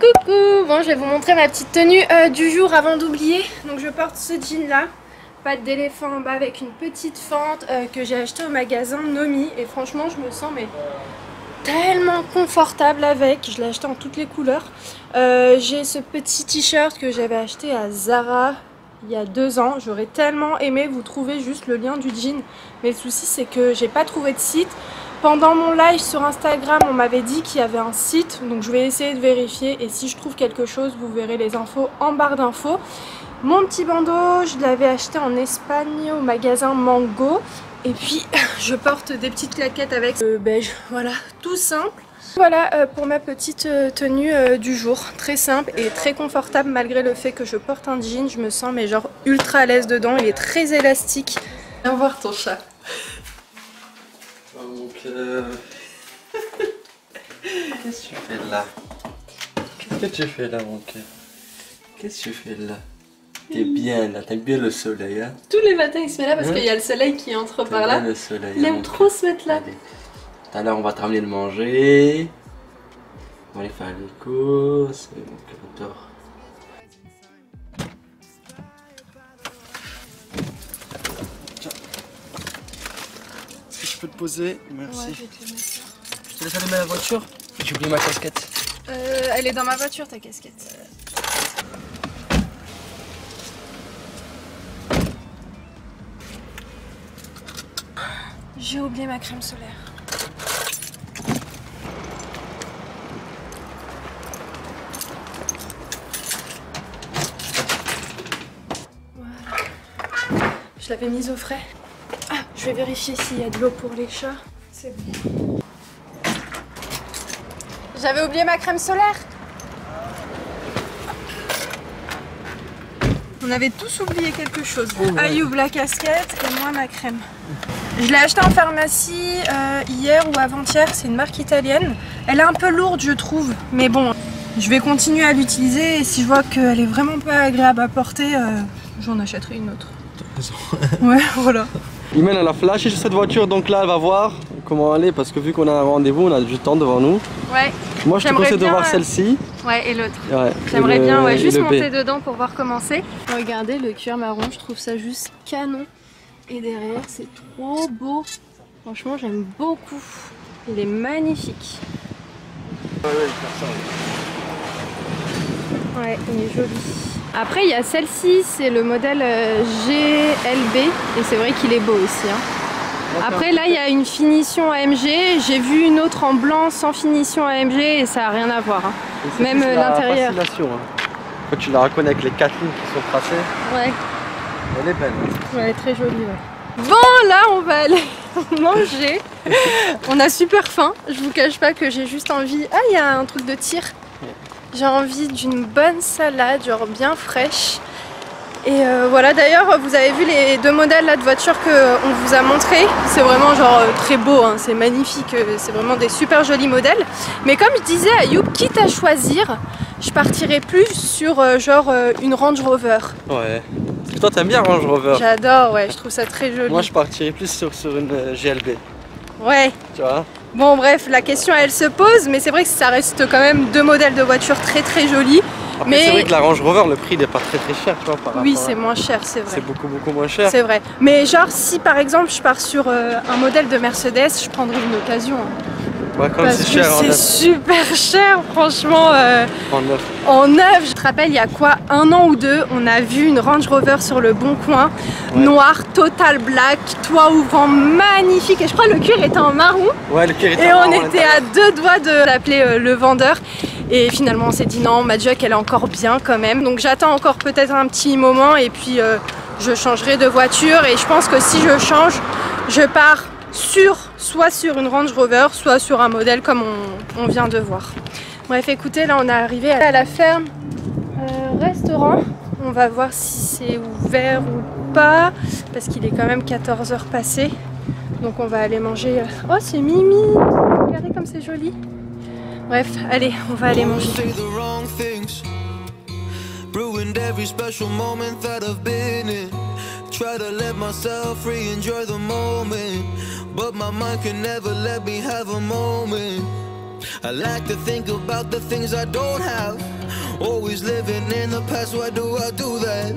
Coucou. Bon, je vais vous montrer ma petite tenue du jour avant d'oublier. Donc je porte ce jean là, patte d'éléphant en bas avec une petite fente que j'ai acheté au magasin Nomi. Et franchement je me sens mais tellement confortable avec. Je l'ai acheté en toutes les couleurs. J'ai ce petit t-shirt que j'avais acheté à Zara il y a 2 ans. J'aurais tellement aimé vous trouver juste le lien du jean. Mais le souci c'est que j'ai pas trouvé de site. Pendant mon live sur Instagram, on m'avait dit qu'il y avait un site, donc je vais essayer de vérifier et si je trouve quelque chose, vous verrez les infos en barre d'infos. Mon petit bandeau, je l'avais acheté en Espagne au magasin Mango et puis je porte des petites claquettes avec beige, voilà, tout simple. Voilà pour ma petite tenue du jour, très simple et très confortable malgré le fait que je porte un jean, je me sens mais genre ultra à l'aise dedans, il est très élastique. Viens voir ton chat. Qu'est-ce que tu fais là? Qu'est-ce que tu fais là, mon cœur? Qu'est-ce que tu fais là? T'es bien là, t'aimes bien le soleil, hein? Tous les matins il se met là parce qu'il y a le soleil qui entre par là. Le soleil, il aime trop se mettre là. Allez. Tout à l'heure on va te ramener le manger. On va aller faire les courses. Et mon cœur dort. Je peux te poser, merci. Ouais, je vais te le mettre. Je te laisse allumer la voiture. J'ai oublié ma casquette. Elle est dans ma voiture ta casquette. J'ai oublié ma crème solaire. Voilà. Je l'avais mise au frais. Ah, je vais vérifier s'il y a de l'eau pour les chats. C'est bon. J'avais oublié ma crème solaire. On avait tous oublié quelque chose. Ayoub la casquette et moi ma crème. Je l'ai achetée en pharmacie hier ou avant-hier. C'est une marque italienne. Elle est un peu lourde je trouve. Mais bon, je vais continuer à l'utiliser. Et si je vois qu'elle est vraiment pas agréable à porter, j'en achèterai une autre. Ouais, voilà. Imen elle a flashé sur cette voiture, donc là elle va voir comment elle est parce que vu qu'on a un rendez-vous, on a du temps devant nous. Ouais. Moi je te conseille de voir celle-ci. Ouais, et l'autre. Ouais, j'aimerais bien juste monter dedans pour voir comment c'est. Regardez le cuir marron, je trouve ça juste canon. Et derrière c'est trop beau. Franchement j'aime beaucoup. Il est magnifique. Ouais, il est joli. Après il y a celle-ci, c'est le modèle GLB et c'est vrai qu'il est beau aussi. Hein. Après là il y a une finition AMG, j'ai vu une autre en blanc sans finition AMG et ça n'a rien à voir. Hein. Même l'intérieur. Hein. Quand tu la reconnais avec les 4 lignes qui sont tracées. Ouais. Elle est belle. Ouais, elle est très jolie. Ouais. Bon là on va aller manger. On a super faim, je vous cache pas que j'ai juste envie... Ah il y a un truc de tir. J'ai envie d'une bonne salade, genre bien fraîche. Et voilà, d'ailleurs vous avez vu les 2 modèles là, de voitures qu'on vous a montré. C'est vraiment genre très beau, hein, c'est magnifique, c'est vraiment des super jolis modèles. Mais comme je disais à Ayoub, quitte à choisir, je partirais plus sur genre une Range Rover. Ouais, parce que toi t'aimes bien Range Rover. J'adore, ouais, je trouve ça très joli. Moi je partirais plus sur une GLB. Ouais. Tu vois. Bon bref, la question elle se pose, mais c'est vrai que ça reste quand même 2 modèles de voitures très jolis. Après, mais c'est vrai que la Range Rover, le prix n'est pas très cher, tu vois, par oui, rapport c'est moins cher, c'est vrai. C'est beaucoup moins cher. C'est vrai. Mais genre, si par exemple je pars sur un modèle de Mercedes, je prendrais une occasion. Ouais, comme parce c'est que cher en c'est neuf. super cher, franchement. En neuf. En neuf. Je te rappelle, il y a quoi, 1 an ou 2, on a vu une Range Rover sur le Bon Coin, noir, total black, toit ouvrant, magnifique. Et je crois que le cuir était en marron. Ouais, le cuir était en marron. Et on était à 2 doigts de l'appeler le vendeur. Et finalement on s'est dit non, ma Juck elle est encore bien quand même. Donc j'attends encore peut-être un petit moment et puis je changerai de voiture. Et je pense que si je change, je pars soit sur une Range Rover, soit sur un modèle comme on vient de voir. Bref, écoutez, là on est arrivé à la ferme restaurant. On va voir si c'est ouvert ou pas, parce qu'il est quand même 14 h passées. Donc on va aller manger... Oh, c'est Mimi! Regardez comme c'est joli. Bref, allez, on va aller manger. Try to let myself free, enjoy the moment, but my mind can never let me have a moment. I like to think about the things I don't have. Always living in the past, why do I do that?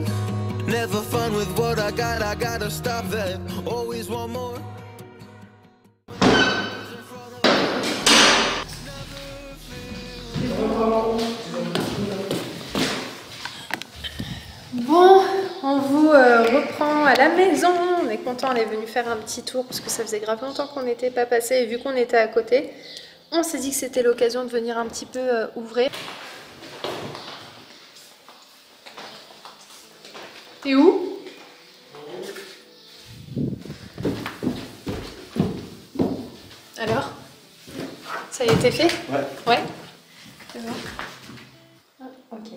Never fun with what I gotta stop that. Always want more. Bon, on vous reprend à la maison. On est content, elle est venue faire un petit tour parce que ça faisait grave longtemps qu'on n'était pas passé et vu qu'on était à côté, on s'est dit que c'était l'occasion de venir un petit peu ouvrir. T'es où? Alors? Ça a été fait? Ouais. Ouais? C'est bon? Ah, ok.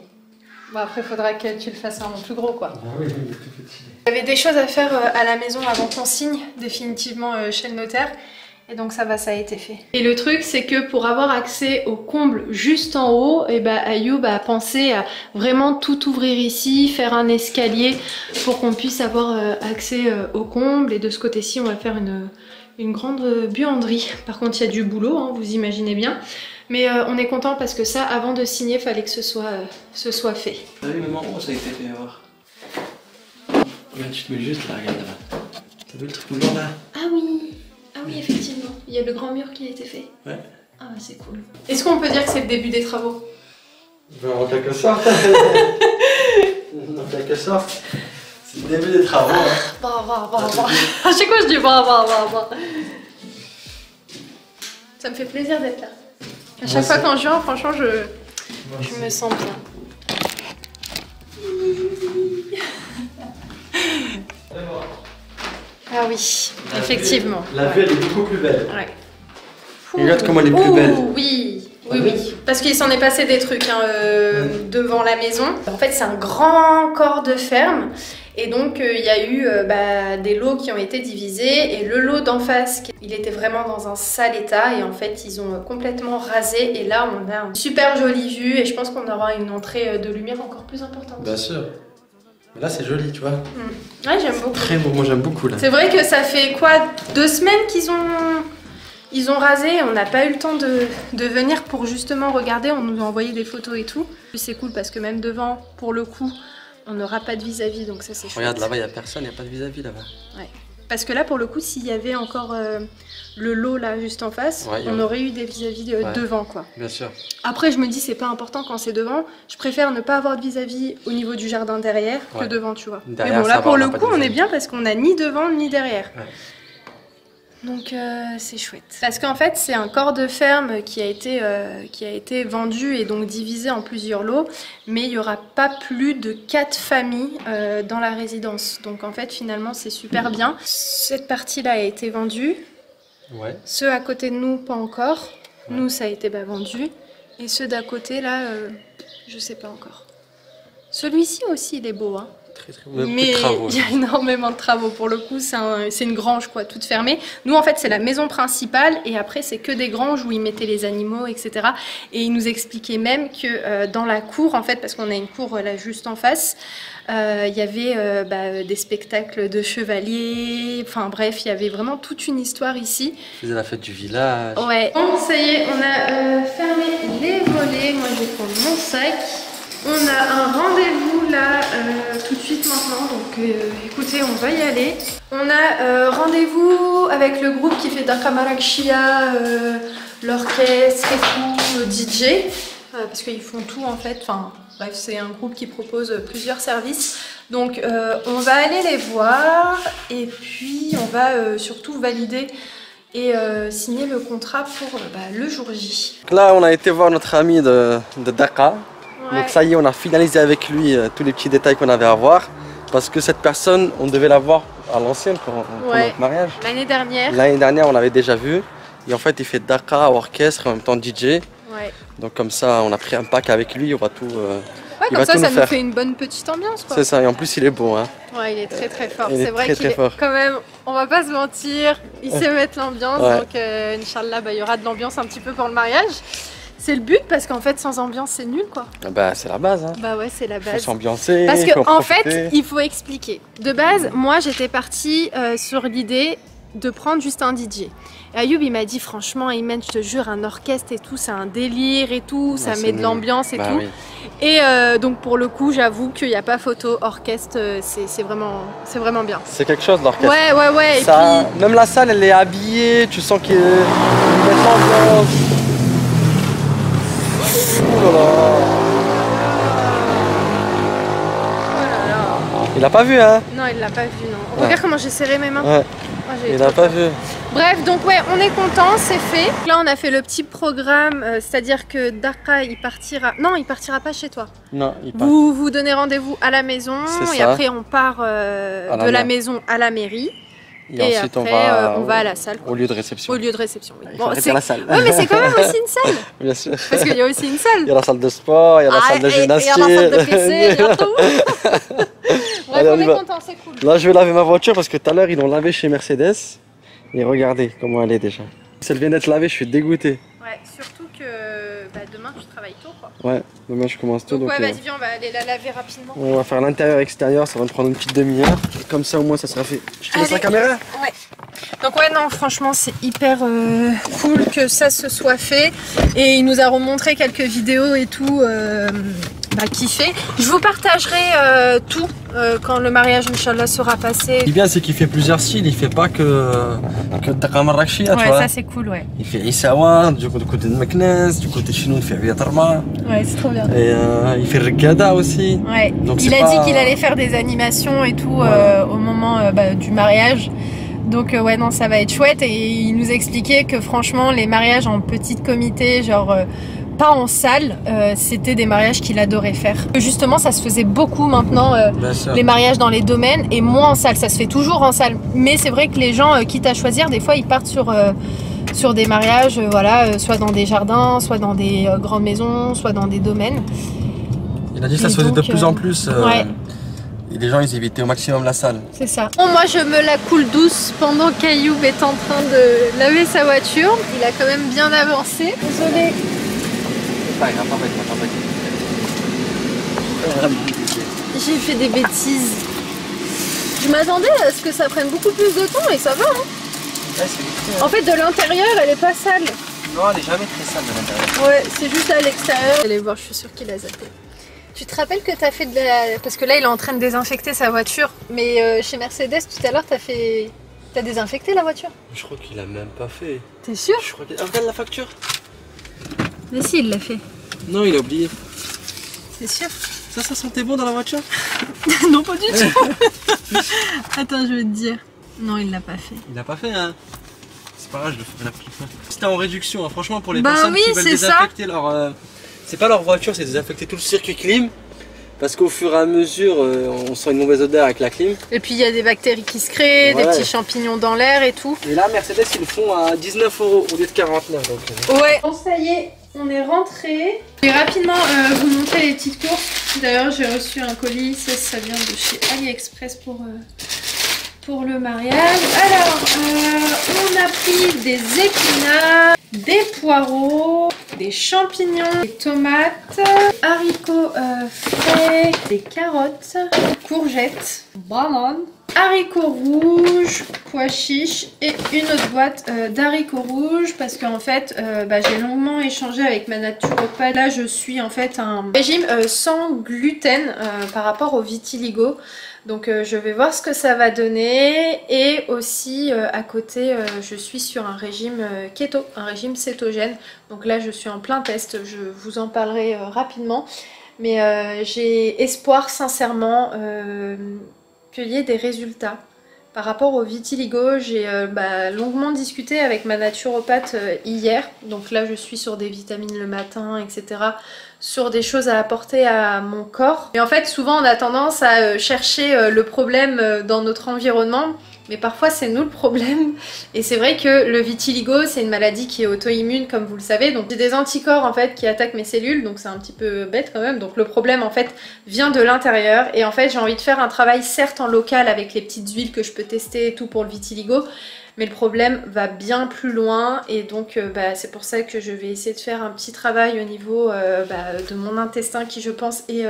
Bon après, il faudra que tu le fasses un plus gros quoi. Ah oui, il est tout petit. Il y avait des choses à faire à la maison avant qu'on signe définitivement chez le notaire. Et donc ça a été fait. Et le truc c'est que pour avoir accès au comble juste en haut, et Ayoub a pensé à vraiment tout ouvrir ici, faire un escalier pour qu'on puisse avoir accès au comble. Et de ce côté-ci on va faire une grande buanderie. Par contre il y a du boulot, hein, vous imaginez bien. Mais on est content parce que ça, avant de signer, il fallait que ce soit fait. T'as vu maman, oh ça a été fait, voir. Là tu te mets juste là, regarde là. T'as vu le truc blanc là? Ah oui, effectivement. Il y a le grand mur qui a été fait. Ouais. Ah bah c'est cool. Est-ce qu'on peut dire que c'est le début des travaux? Ben, en quelque sorte. En quelque sorte. C'est le début des travaux. Hein. À chaque fois je dis bah. Ça me fait plaisir d'être là. À chaque fois quand je viens, franchement, je me sens bien. Ah oui, effectivement. La vue elle est beaucoup plus belle. Ouais. Regarde comment elle est plus belle. Oui. Parce qu'il s'en est passé des trucs hein, devant la maison. En fait, c'est un grand corps de ferme. Et donc, il y a eu des lots qui ont été divisés. Et le lot d'en face, il était vraiment dans un sale état. Et en fait, ils ont complètement rasé. Et là, on a une super jolie vue. Et je pense qu'on aura une entrée de lumière encore plus importante. Bien sûr. Mais là, c'est joli, tu vois. Ouais, j'aime beaucoup. Très beau, moi j'aime beaucoup là. C'est vrai que ça fait quoi, 2 semaines qu'ils ont rasé. On n'a pas eu le temps de venir pour justement regarder. On nous a envoyé des photos et tout. C'est cool parce que même devant, pour le coup, on n'aura pas de vis-à-vis, donc ça c'est chouette. Regarde là-bas, il n'y a personne, il n'y a pas de vis-à-vis là-bas. Ouais. Parce que là, pour le coup, s'il y avait encore le lot là juste en face, on aurait eu des vis-à-vis devant quoi. Bien sûr. Après, je me dis, c'est pas important quand c'est devant. Je préfère ne pas avoir de vis-à-vis au niveau du jardin derrière que devant, tu vois. Derrière, mais bon, là pour le coup, on est bien parce qu'on a ni devant ni derrière. Ouais. Donc c'est chouette. Parce qu'en fait c'est un corps de ferme qui a été vendu et donc divisé en plusieurs lots. Mais il n'y aura pas plus de 4 familles dans la résidence. Donc en fait finalement c'est super bien. Cette partie là a été vendue. Ouais. Ceux à côté de nous pas encore. Nous ça a été vendu. Et ceux d'à côté là je sais pas encore. Celui-ci aussi il est beau hein. Mais il y a énormément de travaux pour le coup, c'est une grange quoi, toute fermée. Nous en fait c'est la maison principale et après c'est que des granges où ils mettaient les animaux etc. Et ils nous expliquaient même que dans la cour en fait, parce qu'on a une cour là juste en face, il y avait des spectacles de chevaliers, enfin bref il y avait vraiment toute une histoire ici. C'était la fête du village. Ouais. Bon ça y est, on a fermé les volets, moi je vais prendre mon sac. On a un rendez-vous là tout de suite maintenant, donc écoutez, on va y aller. On a rendez-vous avec le groupe qui fait Dakar Marakchia, l'orchestre et tout, DJ, parce qu'ils font tout en fait, enfin bref, c'est un groupe qui propose plusieurs services. Donc on va aller les voir et puis on va surtout valider et signer le contrat pour le jour J. Là, on a été voir notre ami de Dakar. Ouais. Donc ça y est, on a finalisé avec lui tous les petits détails qu'on avait à voir. Parce que cette personne, on devait la voir à l'ancienne pour notre mariage. L'année dernière. L'année dernière, on l'avait déjà vu. Et en fait, il fait Dakar, orchestre, en même temps DJ. Ouais. Donc comme ça, on a pris un pack avec lui, on va tout ouais, comme ça nous fait une bonne petite ambiance quoi. C'est ça, et en plus il est beau hein. Ouais, il est très très fort. C'est vrai qu'il est quand même, on va pas se mentir, il sait mettre l'ambiance. Donc Inch'Allah, il y aura de l'ambiance un petit peu pour le mariage. C'est le but parce qu'en fait sans ambiance c'est nul quoi. Bah c'est la base hein. Bah ouais c'est la base. Faut s'ambiancer. Parce que en fait il faut expliquer. De base moi j'étais partie sur l'idée de prendre juste un DJ. Et Ayoub il m'a dit franchement Imen je te jure un orchestre et tout c'est un délire et tout, ça met de l'ambiance et tout. Oui. Et donc pour le coup, j'avoue qu'il n'y a pas photo. Orchestre, c'est vraiment bien. C'est quelque chose l'orchestre. Ouais. Ça, Et puis... Même la salle, elle est habillée, tu sens qu'ils mettent l'ambiance. Oh là là. Il a pas vu, hein? Non, il l'a pas vu, non. Ouais. Regarde comment j'ai serré mes mains. Ouais. Oh, Il a pas vu. Bref, donc ouais, on est content, c'est fait. Là, on a fait le petit programme, c'est-à-dire que Darka, il partira... Non, il partira pas chez toi. Non, il part. Vous vous donnez rendez-vous à la maison et ça. après, on part de la maison à la mairie. Et ensuite, après, on va à la salle. Au lieu de réception. Au lieu de réception, oui. Il faut arrêter la salle. Ouais, mais c'est quand même aussi une salle. Bien sûr. Parce qu'il y a aussi une salle. Il y a la salle de sport, il y a la salle de gymnastique. Il y a la salle de PC, il y a tout. Bref, Allez, on est content, c'est cool. Là, je vais laver ma voiture parce que tout à l'heure, ils l'ont lavée chez Mercedes. Et regardez comment elle est déjà. Si elle vient d'être lavée, je suis dégoûté. Ouais, surtout que demain, tu travailles tôt, quoi. Ouais, demain, je commence tôt. Donc ouais, vas-y, viens, on va aller la laver rapidement. On va faire l'intérieur et extérieur, ça va me prendre une petite demi-heure. Comme ça, au moins, ça sera fait. Je te laisse la caméra. Ouais. Donc ouais, non, franchement, c'est hyper cool que ça se soit fait. Et il nous a remontré quelques vidéos et tout qu'il fait. Je vous partagerai tout quand le mariage, Inch'Allah, sera passé. Ce qui est bien, c'est qu'il fait plusieurs styles. Il fait pas que Dakar Marrakechia, tu vois. Ouais, ça c'est cool, ouais. Il fait Issawa, du côté de Meknes, du côté de Chinois, il fait Viatarma. Ouais, c'est trop bien. Et il fait Rikada aussi. Ouais. Donc, il a dit qu'il allait faire des animations et tout au moment du mariage. Donc ouais, non, ça va être chouette. Et il nous expliquait que franchement, les mariages en petit comité, genre pas en salle, c'était des mariages qu'il adorait faire. Justement, ça se faisait beaucoup maintenant, les mariages dans les domaines, et moins en salle. Ça se fait toujours en salle. Mais c'est vrai que les gens, quitte à choisir, des fois, ils partent sur des mariages, soit dans des jardins, soit dans des grandes maisons, soit dans des domaines. Il a dit que ça se faisait de plus en plus. Ouais. Et les gens, ils évitaient au maximum la salle. C'est ça. Bon, moi, je me la coule douce pendant qu'Ayoub est en train de laver sa voiture. Il a quand même bien avancé. Désolée. Il va pas J'ai fait des bêtises. Je m'attendais à ce que ça prenne beaucoup plus de temps et ça va. Hein. Ouais, en fait, de l'intérieur, elle est pas sale. Non, elle est jamais très sale de l'intérieur. Ouais, c'est juste à l'extérieur. Allez voir, je suis sûre qu'il a zappé. Tu te rappelles que tu as fait de la... Parce que là, il est en train de désinfecter sa voiture. Mais chez Mercedes, tout à l'heure, t'as désinfecté la voiture? Je crois qu'il a même pas fait. T'es sûr? Je crois qu'il... regarde la facture. Mais si, il l'a fait. Non, il a oublié. C'est sûr? Ça sentait bon dans la voiture? Non, pas du tout. Attends, je vais te dire. Non, il l'a pas fait. Il l'a pas fait, hein? C'est pas grave, je le ferai la prochaine fois. C'était en réduction, hein. Franchement, pour les personnes qui veulent désinfecter leur... C'est pas leur voiture, c'est désinfecter tout le circuit clim. Parce qu'au fur et à mesure, on sent une mauvaise odeur avec la clim. Et puis il y a des bactéries qui se créent, des petits champignons dans l'air et tout. Et là, Mercedes, ils le font à 19 € au lieu de 49. Donc, ouais. Bon, ça y est, on est rentré. Je vais rapidement vous montrer les petites courses. D'ailleurs, j'ai reçu un colis, ça vient de chez AliExpress pour le mariage. Alors, on a pris des épinards, des poireaux, des champignons, des tomates, haricots frais, des carottes, courgettes, bananes, haricots rouges, pois chiches et une autre boîte d'haricots rouges parce qu'en fait j'ai longuement échangé avec ma naturopathe. Là je suis en fait un régime sans gluten par rapport au vitiligo. Donc je vais voir ce que ça va donner et aussi à côté je suis sur un régime keto, un régime cétogène. Donc là je suis en plein test, je vous en parlerai rapidement. Mais j'ai espoir sincèrement qu'il y ait des résultats. Par rapport au vitiligo, j'ai longuement discuté avec ma naturopathe hier. Donc là je suis sur des vitamines le matin, etc. Sur des choses à apporter à mon corps. Et en fait souvent on a tendance à chercher le problème dans notre environnement, mais parfois c'est nous le problème. Et c'est vrai que le vitiligo c'est une maladie qui est auto-immune comme vous le savez, donc j'ai des anticorps en fait qui attaquent mes cellules, donc c'est un petit peu bête quand même. Donc le problème en fait vient de l'intérieur et en fait j'ai envie de faire un travail certes en local avec les petites huiles que je peux tester et tout pour le vitiligo, mais le problème va bien plus loin et donc c'est pour ça que je vais essayer de faire un petit travail au niveau de mon intestin qui je pense est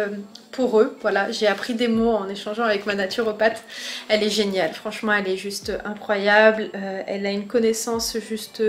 poreux. Voilà, j'ai appris des mots en échangeant avec ma naturopathe. Elle est géniale, franchement elle est juste incroyable, elle a une connaissance juste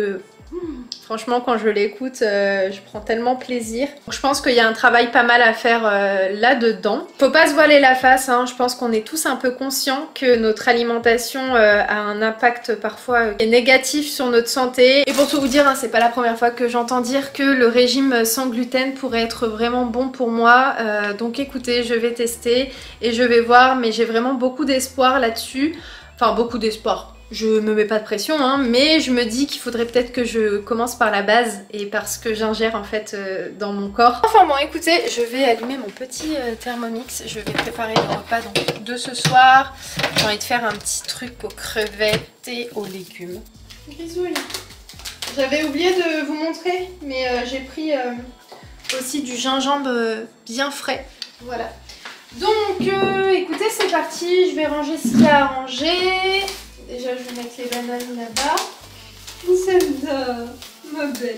Franchement, quand je l'écoute, je prends tellement plaisir. Donc, je pense qu'il y a un travail pas mal à faire là-dedans. Faut pas se voiler la face, hein. Je pense qu'on est tous un peu conscients que notre alimentation a un impact parfois négatif sur notre santé. Et pour tout vous dire, hein, c'est pas la première fois que j'entends dire que le régime sans gluten pourrait être vraiment bon pour moi. Donc écoutez, je vais tester et je vais voir, mais j'ai vraiment beaucoup d'espoir là-dessus. Enfin, beaucoup d'espoir. Je me mets pas de pression, hein, mais je me dis qu'il faudrait peut-être que je commence par la base et par ce que j'ingère en fait dans mon corps. Enfin bon, écoutez, je vais allumer mon petit Thermomix. Je vais préparer le repas donc, de ce soir. J'ai envie de faire un petit truc aux crevettes et aux légumes. Bisous. J'avais oublié de vous montrer, mais j'ai pris aussi du gingembre bien frais. Voilà. Donc écoutez, c'est parti. Je vais ranger ce qu'il y a à ranger. Déjà, je vais mettre les bananes là-bas. Celle-là, ma belle.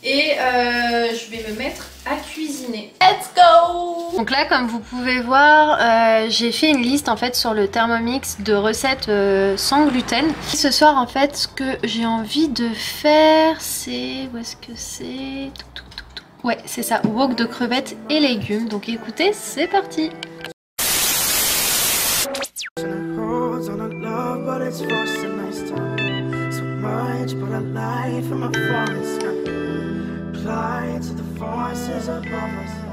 Et je vais me mettre à cuisiner. Let's go! Donc là, comme vous pouvez voir, j'ai fait une liste en fait sur le Thermomix de recettes sans gluten. Ce soir, en fait, ce que j'ai envie de faire, c'est... Où est-ce que c'est? Ouais, c'est ça. Wok de crevettes et légumes. Donc écoutez, c'est parti! But it's frosted nice time. So much, but I lie from a falling sky. Fly to the forces above us.